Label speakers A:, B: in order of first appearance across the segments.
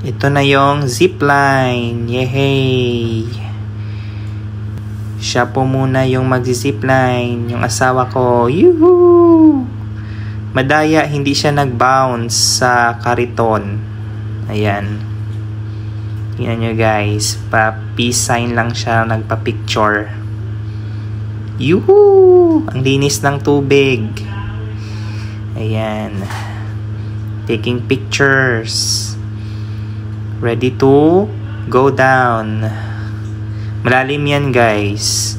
A: Ito na yung zipline. Yehey! Siya po muna yung mag-zipline. Yung asawa ko. Yuhuu! Madaya, hindi siya nag-bounce sa kariton. Ayan. Tingnan nyo guys. Pa-peace sign lang siya. Nagpa-picture. Yuhuu! Ang linis ng tubig. Ayan. Taking pictures. Ready to go down. Malalim yan guys.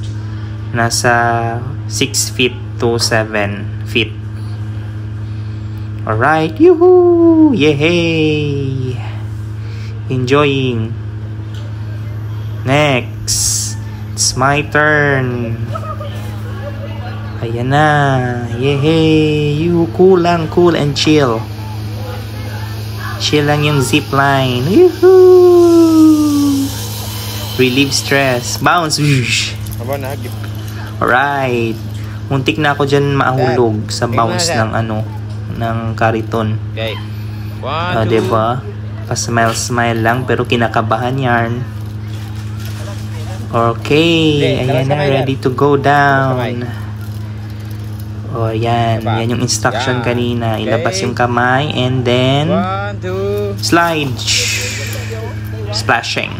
A: Nasa 6 feet to 7 feet. Alright. Yuhuu! Yehey! Enjoying. Next. It's my turn. Ayan na. Yehey! Cool lang. Cool and chill. Chill lang yung zipline. Woohoo! Relieve stress. Bounce. Alright. Muntik na ako dyan mahulog sa bounce ng ng kariton.
B: Okay.
A: Diba? Pa-smile lang pero kinakabahan yan. Okay. Ayan na. Ready to go down. O yan. Yan yung instruction kanina. Ilabas yung kamay and then slide. Splashing.